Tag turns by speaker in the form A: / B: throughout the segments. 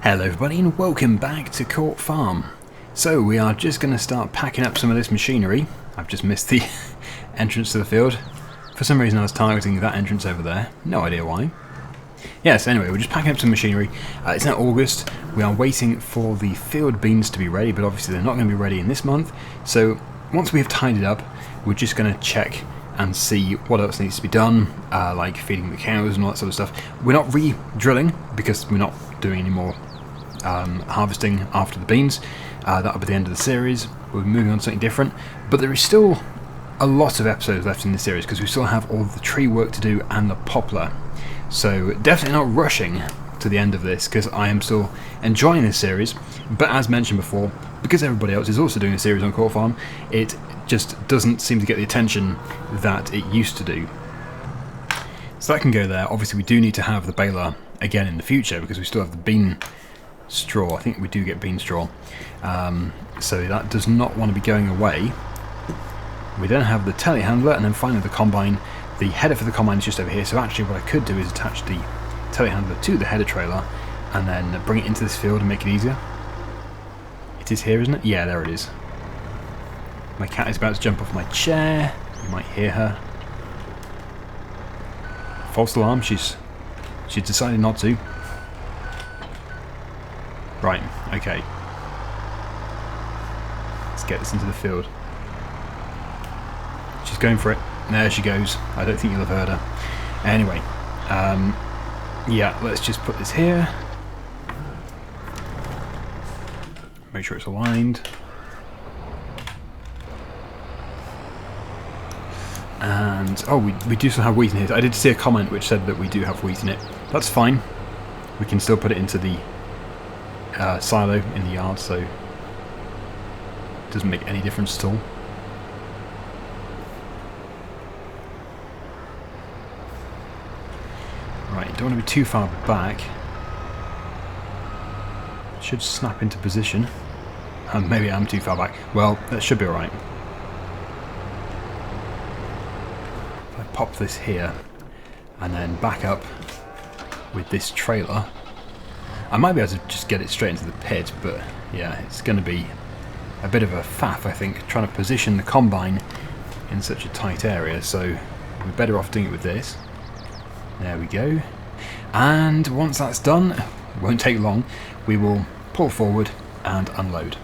A: Hello everybody and welcome back to Court Farm. So we are just going to start packing up some of this machinery. I've just missed the entrance to the field. For some reason I was targeting that entrance over there. No idea why. Yes, anyway, we're just packing up some machinery. It's now August. We are waiting for the field beans to be ready, but obviously they're not going to be ready in this month. So once we have tidied up, we're just going to check and see what else needs to be done, like feeding the cows and all that sort of stuff. We're not re-drilling because we're not doing any more harvesting after the beans. That'll be the end of the series. We're moving on to something different, but there is still a lot of episodes left in this series because we still have all the tree work to do and the poplar. So definitely not rushing to the end of this because I am still enjoying this series, but as mentioned before, because everybody else is also doing a series on Court Farm, it just doesn't seem to get the attention that it used to do. So that can go there. Obviously we do need to have the baler again in the future because we still have the bean straw. I think we do get bean straw, so that does not want to be going away. We then have the telehandler, and then finally the combine. The header for the combine is just over here, so actually what I could do is attach the telehandler to the header trailer and then bring it into this field and make it easier. It is here, isn't it? Yeah, there it is. My cat is about to jump off my chair. You might hear her. False alarm, she's decided not to. Right, okay. Let's get this into the field. She's going for it. There she goes. I don't think you'll have heard her. Anyway, yeah, let's just put this here. Make sure it's aligned. And, oh, we do still have wheat in here. I did see a comment which said that we do have wheat in it. That's fine. We can still put it into the silo in the yard, so it doesn't make any difference at all. Right, don't want to be too far back. Should snap into position. Maybe I'm too far back. Well, that should be alright. If I pop this here and then back up with this trailer, I might be able to just get it straight into the pit, but yeah, it's going to be a bit of a faff, I think, trying to position the combine in such a tight area, so we're better off doing it with this. There we go. And once that's done, it won't take long, we will pull forward and unload.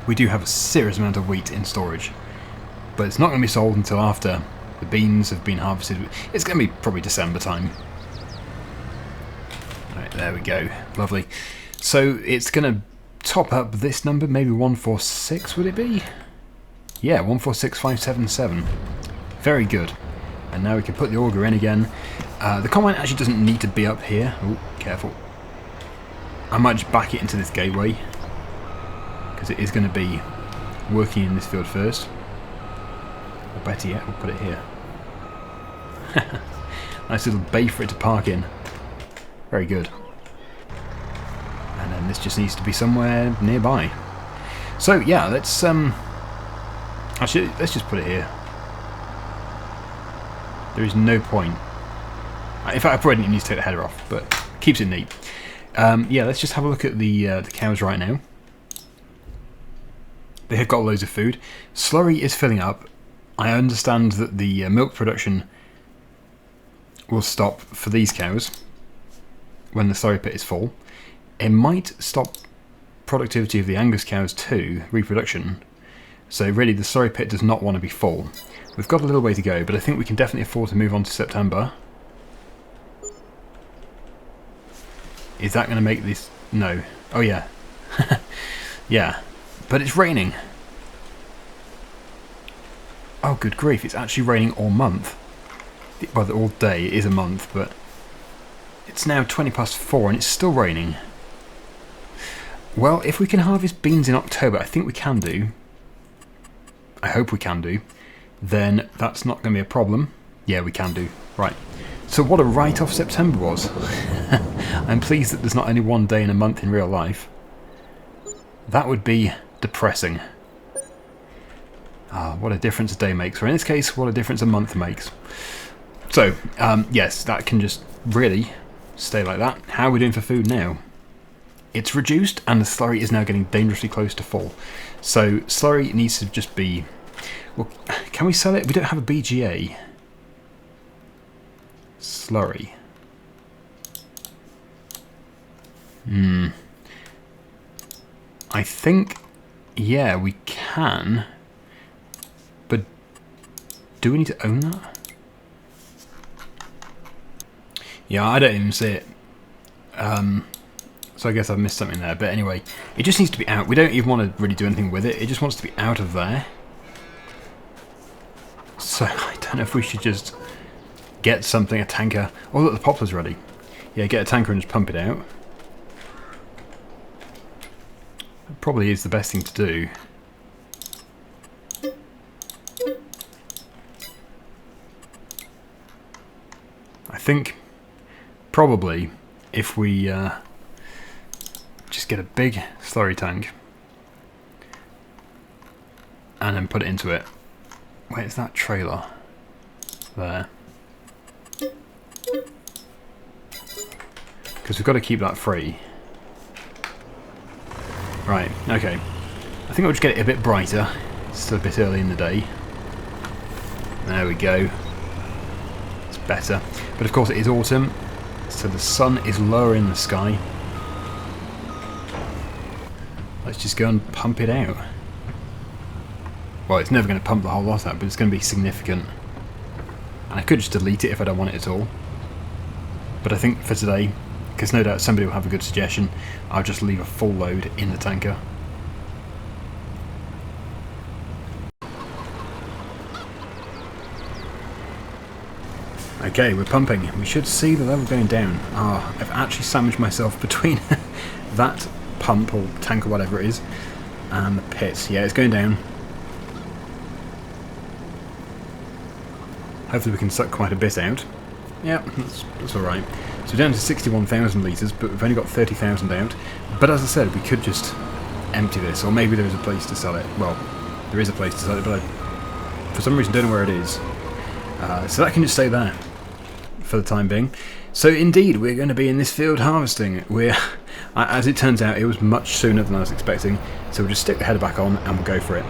A: We do have a serious amount of wheat in storage, but it's not going to be sold until after the beans have been harvested. It's going to be probably December time. Right, there we go. Lovely. So it's going to top up this number, maybe 146, would it be? Yeah, 146577. Very good. And now we can put the auger in again. The combine actually doesn't need to be up here. Oh, careful. I might just back it into this gateway, because it is going to be working in this field first. Or better yet, we'll put it here. Nice little bay for it to park in. Very good. And then this just needs to be somewhere nearby. So yeah, let's actually let's just put it here. There is no point. In fact, I probably didn't need to take the header off, but keeps it neat. Yeah, let's just have a look at the cows right now. They have got loads of food. Slurry is filling up. I understand that the milk production will stop for these cows when the slurry pit is full. It might stop productivity of the Angus cows too, reproduction. So really the slurry pit does not want to be full. We've got a little way to go, but I think we can definitely afford to move on to September. Is that going to make this... No. Oh yeah. Yeah. But it's raining. Oh good grief, it's actually raining all month. Well, all day, it is a month, but it's now 4:20 and it's still raining. Well, if we can harvest beans in October, I think we can do. I hope we can do. Then that's not going to be a problem. Yeah, we can do. Right. So what a write-off September was. I'm pleased that there's not only one day in a month in real life. That would be depressing. Ah, what a difference a day makes. Or in this case, what a difference a month makes. So, yes, that can just really Stay like that. How are we doing for food now? It's reduced, and the slurry is now getting dangerously close to full. So slurry needs to just be... Well, can we sell it? We don't have a BGA. Slurry. I think, yeah, we can. But do we need to own that? Yeah, I don't even see it. So I guess I've missed something there. But anyway, it just needs to be out. We don't even want to really do anything with it. It just wants to be out of there. So I don't know if we should just get something, a tanker. Oh, look, the poplar's ready. Yeah, get a tanker and just pump it out. That probably is the best thing to do. I think probably if we just get a big slurry tank and then put it into it. Where's that trailer? There. Because we've got to keep that free. Right, okay. I think I'll just get it a bit brighter. It's still a bit early in the day. There we go. It's better. But of course it is autumn, so the sun is lower in the sky. Let's just go and pump it out. Well, it's never going to pump the whole lot out, but it's going to be significant. And I could just delete it if I don't want it at all. But I think for today, because no doubt somebody will have a good suggestion, I'll just leave a full load in the tanker. Okay, we're pumping. We should see the level going down. Ah, I've actually sandwiched myself between that pump or tank or whatever it is and the pit. Yeah, it's going down. Hopefully we can suck quite a bit out. Yeah, that's alright. So we're down to 61,000 litres, but we've only got 30,000 out. But as I said, we could just empty this, or maybe there is a place to sell it. Well, there is a place to sell it, but I, for some reason, don't know where it is. So that can just stay there for the time being. So indeed, we're going to be in this field harvesting. As it turns out, it was much sooner than I was expecting. So we'll just stick the header back on and we'll go for it.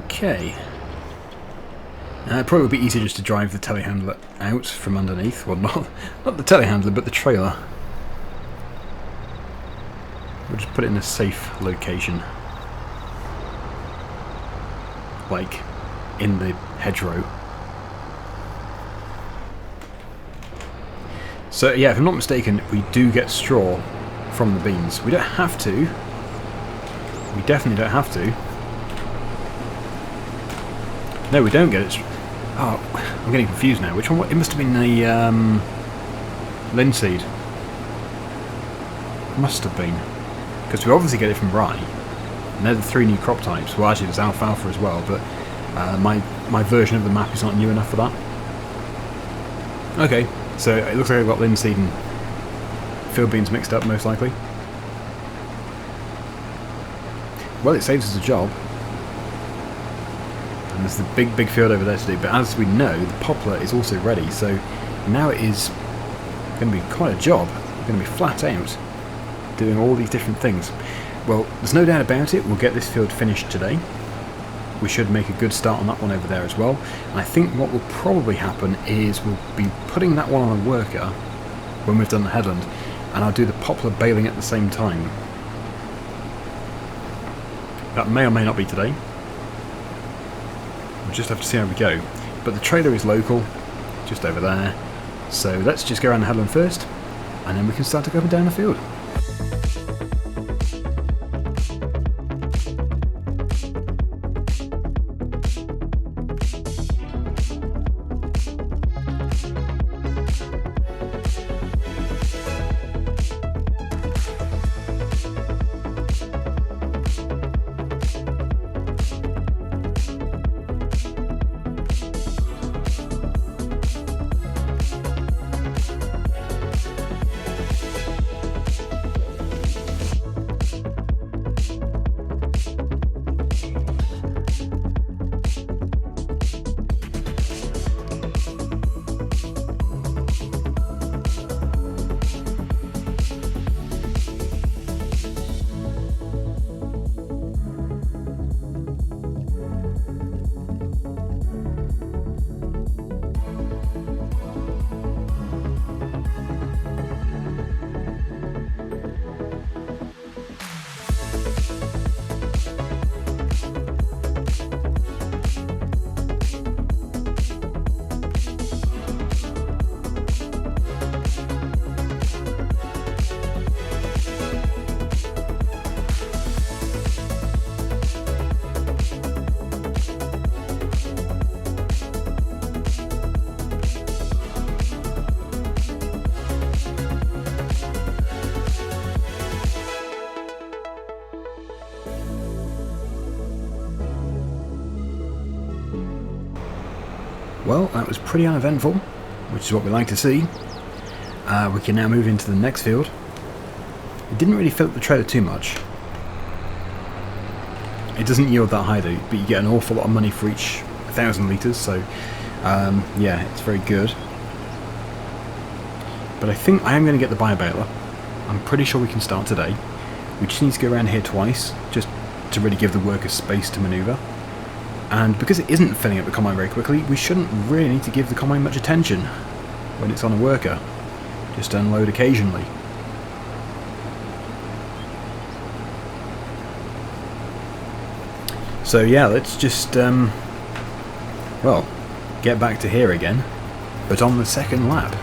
A: Okay. It probably would be easier just to drive the telehandler out from underneath. Well, not the telehandler, but the trailer. We'll just put it in a safe location. Like in the hedgerow. So yeah, if I'm not mistaken, we do get straw from the beans. We don't have to. We definitely don't have to. No, we don't get it. Oh, I'm getting confused now. Which one? It must have been the linseed. Must have been. Because we obviously get it from rye. And they're the 3 new crop types. Well, actually, there's alfalfa as well, but my version of the map is not new enough for that. Okay, so it looks like I've got linseed and field beans mixed up, most likely. Well, it saves us a job. And there's the big field over there to do, but as we know, the poplar is also ready, so now it is going to be quite a job. We're going to be flat out doing all these different things. Well, there's no doubt about it, we'll get this field finished today. We should make a good start on that one over there as well. And I think what will probably happen is we'll be putting that one on a worker when we've done the headland, and I'll do the poplar baling at the same time. That may or may not be today. We'll just have to see how we go. But the trailer is local, just over there. So let's just go around the headland first, and then we can start to go up and down the field. well, that was pretty uneventful, which is what we like to see. We can now move into the next field. It didn't really fill up the trailer too much. It doesn't yield that high though, but you get an awful lot of money for each 1,000 litres, so yeah, it's very good. But I think I am going to get the bio-baler. I'm pretty sure we can start today. We just need to go around here twice, just to really give the workers space to manoeuvre. And because it isn't filling up the combine very quickly, we shouldn't really need to give the combine much attention when it's on a worker. Just unload occasionally. So yeah, let's just, well, get back to here again, but on the second lap.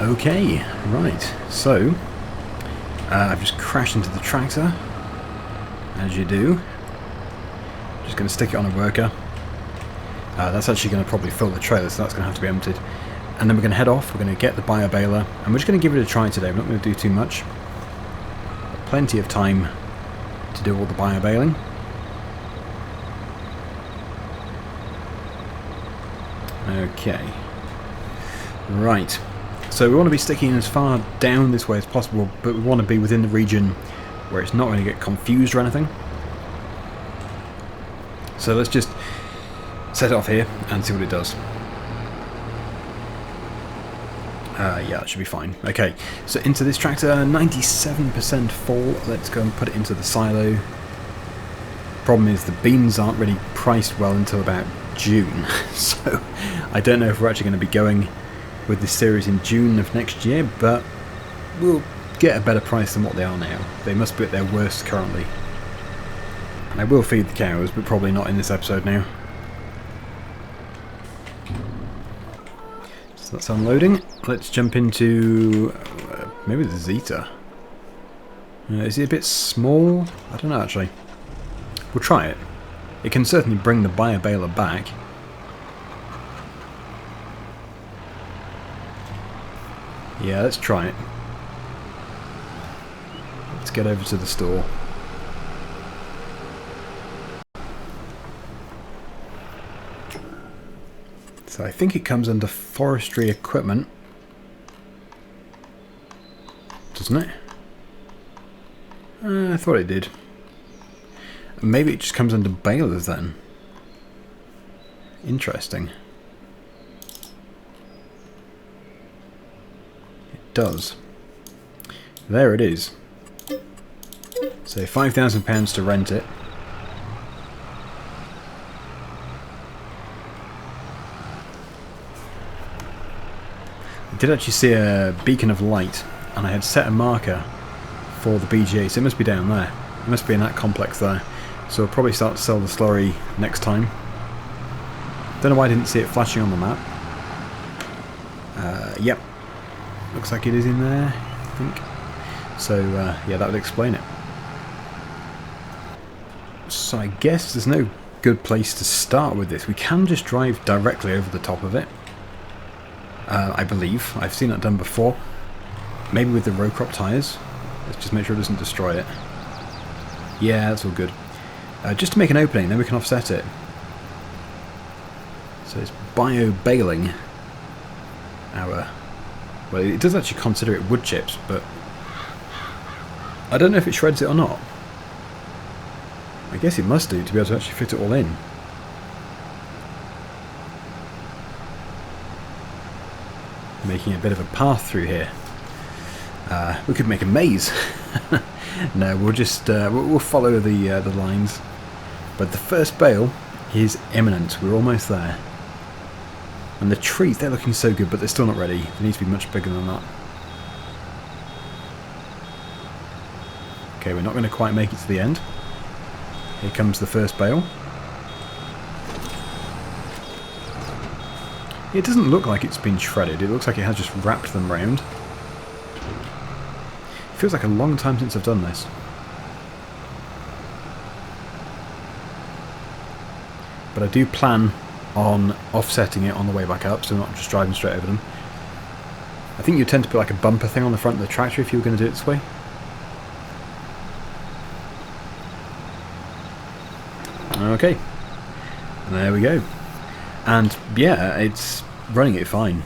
A: Okay, right, so I've just crashed into the tractor, as you do. Just going to stick it on a worker. That's actually going to probably fill the trailer, so that's going to have to be emptied. And then we're going to head off, we're going to get the bio-baler, and we're just going to give it a try today. We're not going to do too much. Plenty of time to do all the bio-baling. Okay. Right. So we want to be sticking as far down this way as possible, but we want to be within the region where it's not going to get confused or anything. So let's just set it off here and see what it does. Yeah, that should be fine. Okay, so into this tractor, 97% full. Let's go and put it into the silo. Problem is the beans aren't really priced well until about June, so I don't know if we're actually going to be going with this series in June of next year, but we'll get a better price than what they are now. They must be at their worst currently. And I will feed the cows, but probably not in this episode now. So that's unloading. Let's jump into maybe the Zeta. Is it a bit small? I don't know actually. We'll try it. It can certainly bring the bio-baler back. Yeah, let's try it. Let's get over to the store. So I think it comes under forestry equipment, doesn't it? I thought it did. Maybe it just comes under balers then. Interesting. It does. There it is. So £5,000 to rent it. I did actually see a beacon of light, and I had set a marker for the BGA, so it must be down there. It must be in that complex there. So we'll probably start to sell the slurry next time. Don't know why I didn't see it flashing on the map. Yep. Looks like it is in there, I think. So, yeah, that would explain it. So I guess there's no good place to start with this. We can just drive directly over the top of it. I believe. I've seen that done before. Maybe with the row crop tyres. Let's just make sure it doesn't destroy it. Yeah, that's all good. Just to make an opening, then we can offset it. So it's bio-baling our... Well, it does actually consider it wood chips, but I don't know if it shreds it or not. I guess it must do to be able to actually fit it all in. Making a bit of a path through here. We could make a maze. No, we'll just we'll follow the lines. But the first bale is imminent. We're almost there. And the trees, they're looking so good, but they're still not ready. They need to be much bigger than that. Okay, we're not going to quite make it to the end. Here comes the first bale. It doesn't look like it's been shredded. It looks like it has just wrapped them round. It feels like a long time since I've done this. But I do plan on offsetting it on the way back up, so I'm not just driving straight over them. I think you tend to put like a bumper thing on the front of the tractor if you were going to do it this way. Okay, and there we go. And yeah, it's running it fine.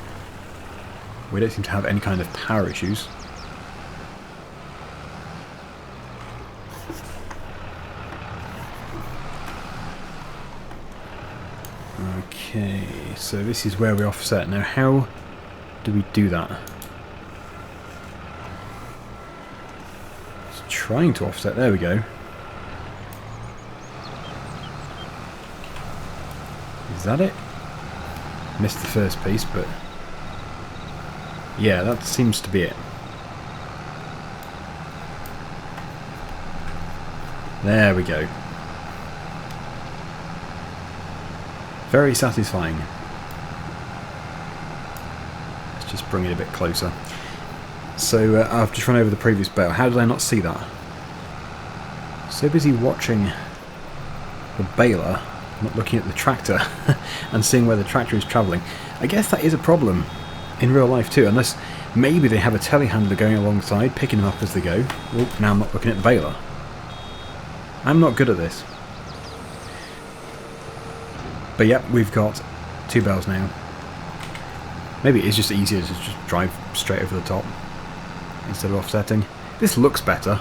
A: We don't seem to have any kind of power issues. Okay, so this is where we offset. Now how do we do that? It's trying to offset, there we go. Is that it? Missed the first piece, but yeah, that seems to be it. There we go. Very satisfying. Let's just bring it a bit closer. So I've just run over the previous bale. How did I not see that? So busy watching the baler, not looking at the tractor and seeing where the tractor is travelling. I guess that is a problem in real life too, unless maybe they have a telehandler going alongside, picking them up as they go. Oh, now I'm not looking at the baler. I'm not good at this. But yep, we've got 2 bales now. Maybe it is just easier to just drive straight over the top instead of offsetting. This looks better,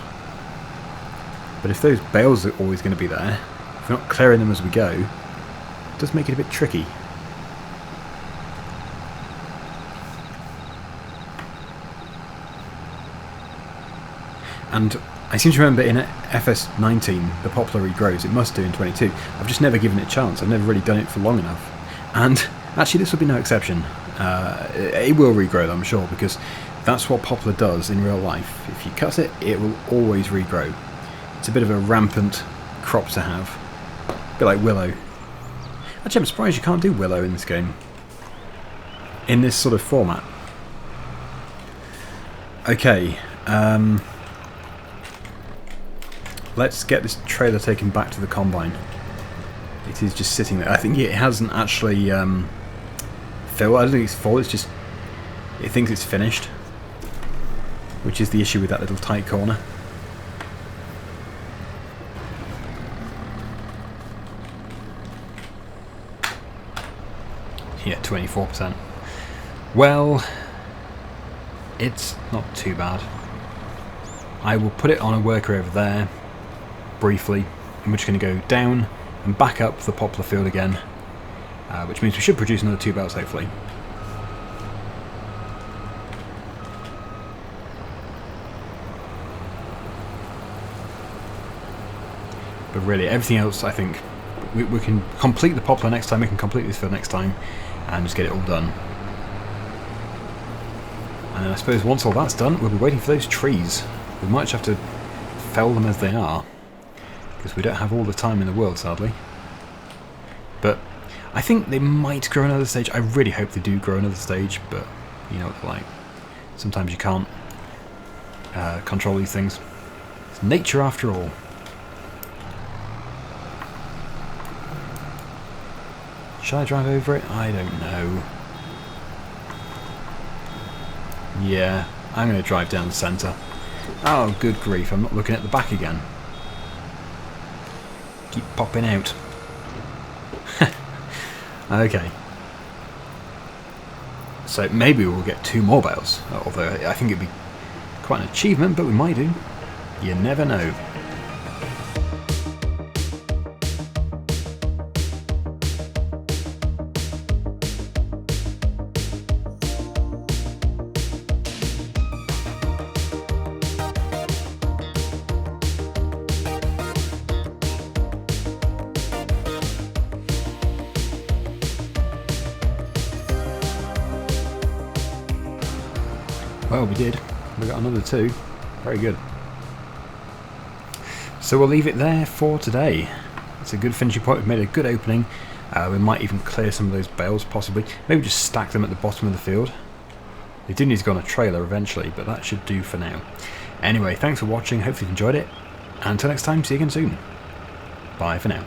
A: but if those bales are always going to be there, if we're not clearing them as we go, it does make it a bit tricky. And I seem to remember in FS19 the poplar regrows. It must do in 22. I've just never given it a chance. I've never really done it for long enough. And actually this will be no exception. It will regrow, I'm sure, because that's what poplar does in real life. If you cut it, it will always regrow. It's a bit of a rampant crop to have. A bit like willow. Actually, I'm surprised you can't do willow in this game. In this sort of format. Okay. Let's get this trailer taken back to the combine. It is just sitting there. I think it hasn't actually filled. I don't think it's full. It's just it thinks it's finished, which is the issue with that little tight corner. Yeah, 24%. Well, it's not too bad. I will put it on a worker over there briefly, and we're just going to go down and back up the poplar field again, which means we should produce another 2 bales hopefully. But really everything else, I think we can complete the poplar next time, we can complete this field next time and just get it all done. And then I suppose once all that's done, we'll be waiting for those trees. We might just have to fell them as they are, because we don't have all the time in the world, sadly. But I think they might grow another stage. I really hope they do grow another stage, but you know what they're like. Sometimes you can't control these things. It's nature after all. Should I drive over it? I don't know. Yeah, I'm going to drive down the centre. Oh, good grief, I'm not looking at the back again. Keep popping out. Okay. So maybe we'll get 2 more bales, although I think it'd be quite an achievement, but we might do. You never know. Well, we did. We got another 2. Very good. So we'll leave it there for today. It's a good finishing point. We've made a good opening. We might even clear some of those bales, possibly. Maybe just stack them at the bottom of the field. They do need to go on a trailer eventually, but that should do for now. Anyway, thanks for watching. Hopefully you enjoyed it. And until next time, see you again soon. Bye for now.